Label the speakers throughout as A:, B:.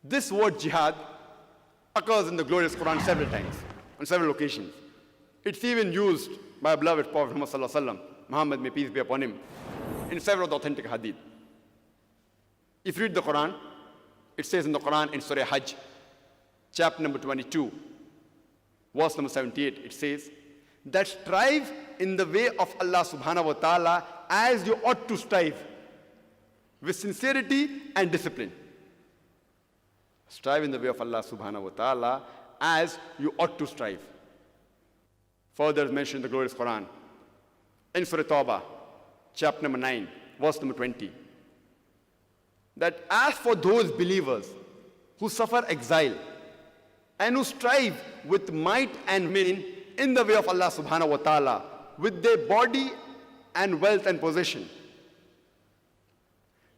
A: This word jihad occurs in the glorious Quran several times, on several occasions. It's even used by our beloved Prophet Muhammad sallallahu alaihi wasallam, Muhammad, may peace be upon him, in several of the authentic hadith. If you read the Quran, it says in the Quran in Surah Hajj, chapter number 22, verse number 78, it says that strive in the way of Allah subhanahu wa ta'ala as you ought to strive, with sincerity and discipline. Strive in the way of Allah subhanahu wa ta'ala as you ought to strive. Further is mentioned in the glorious Quran, in Surah Tawbah, chapter number 9, verse number 20, that as for those believers who suffer exile and who strive with might and main in the way of Allah subhanahu wa ta'ala, with their body and wealth and possession,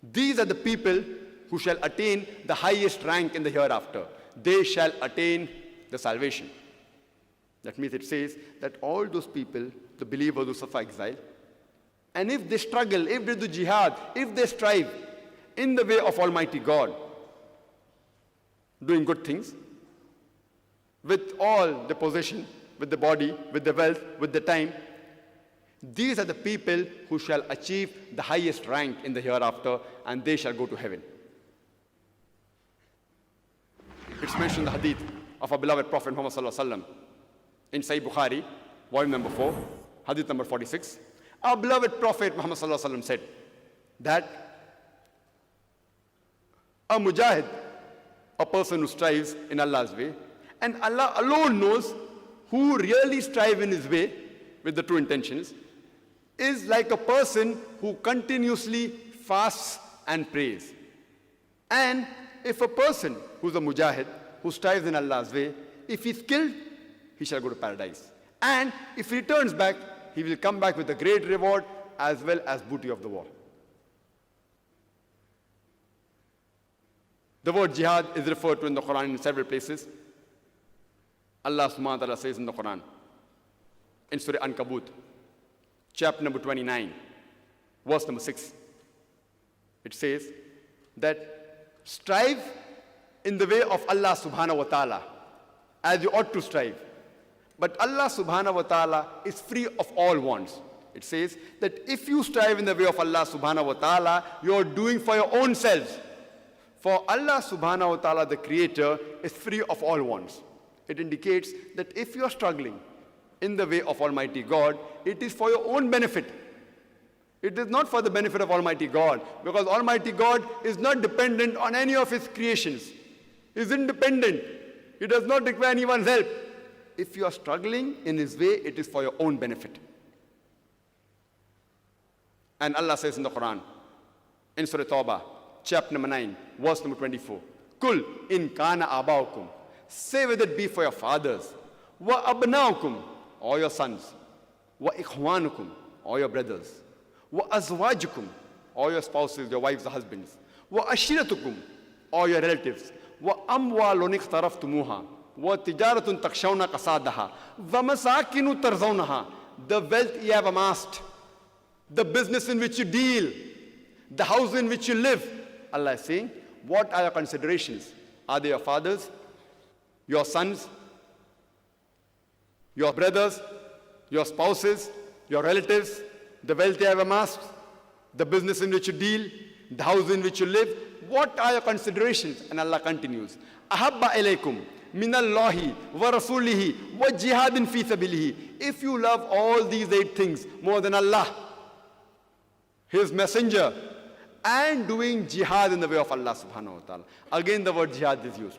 A: these are the people who shall attain the highest rank in the hereafter. They shall attain the salvation. That means it says that all those people, the believers who suffer exile, and if they struggle, if they do jihad, if they strive in the way of Almighty God, doing good things, with all the possession, with the body, with the wealth, with the time, these are the people who shall achieve the highest rank in the hereafter, and they shall go to heaven. It's mentioned in the hadith of our beloved Prophet Muhammad sallallahu alaihi wasallam in Sahih Bukhari, volume number 4, hadith number 46. Our beloved Prophet Muhammad sallallahu alaihi wasallam said that a mujahid, a person who strives in Allah's way, and Allah alone knows who really strive in his way with the true intentions, is like a person who continuously fasts and prays. And if a person who's a mujahid, who strives in Allah's way, if he's killed, he shall go to paradise. And if he returns back, he will come back with a great reward as well as booty of the war. The word jihad is referred to in the Quran in several places. Allah subhanahu wa ta'ala says in the Quran, in Surah Ankabut, chapter number 29, verse number 6, it says that strive in the way of Allah subhanahu wa ta'ala as you ought to strive. But Allah subhanahu wa ta'ala is free of all wants. It says that if you strive in the way of Allah subhanahu wa ta'ala, you are doing for your own selves. For Allah subhanahu wa ta'ala, the creator, is free of all wants. It indicates that if you are struggling in the way of Almighty God, it is for your own benefit. It is not for the benefit of Almighty God, because Almighty God is not dependent on any of His creations. He is independent. He does not require anyone's help. If you are struggling in His way, it is for your own benefit. And Allah says in the Quran, in Surah Tawbah, chapter number 9, verse number 24, Kul in kana abaukum, say whether it be for your fathers, wa abnaukum, or your sons, wa ikhwanukum, or your brothers, wa azwajukum, or your spouses, your wives, or husbands, wa ashiratukum, or your relatives, wa amwalun iqtaraftumuha, wa tijaratun takshawna qasadaha, wa masakinu tarzawnaha, the wealth you have amassed, the business in which you deal, the house in which you live. Allah is saying, what are your considerations? Are they your fathers, your sons, your brothers, your spouses, your relatives, the wealth you have amassed, the business in which you deal, the house in which you live? What are your considerations? And Allah continues, Ahabba ilaykum minallahi wa rasulihi wa jihadin fi sabilihi. If you love all these 8 things more than Allah, His messenger, and doing jihad in the way of Allah subhanahu wa ta'ala. Again the word jihad is used,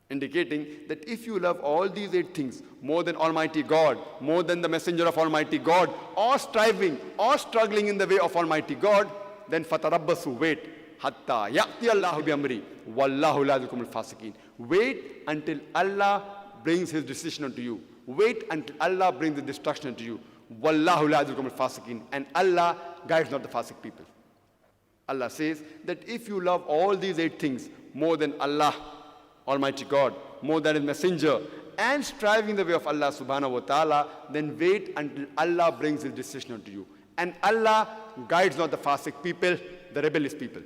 A: indicating that if you love all these 8 things more than Almighty God, more than the messenger of Almighty God, or striving or struggling in the way of Almighty God, then fatarabbasu, wait, hatta ya'ti Allahu bi amri, wallahu la yahdil al-fasiqin. Wait until Allah brings His decision unto you. Wait until Allah brings the destruction unto you. Wallahu la yahdil al-fasiqin. And Allah guides not the fasiq people. Allah says that if you love all these 8 things more than Allah, Almighty God, more than His messenger, and striving the way of Allah subhanahu wa ta'ala, then wait until Allah brings His decision unto you. And Allah guides not the fasiq people, the rebellious people.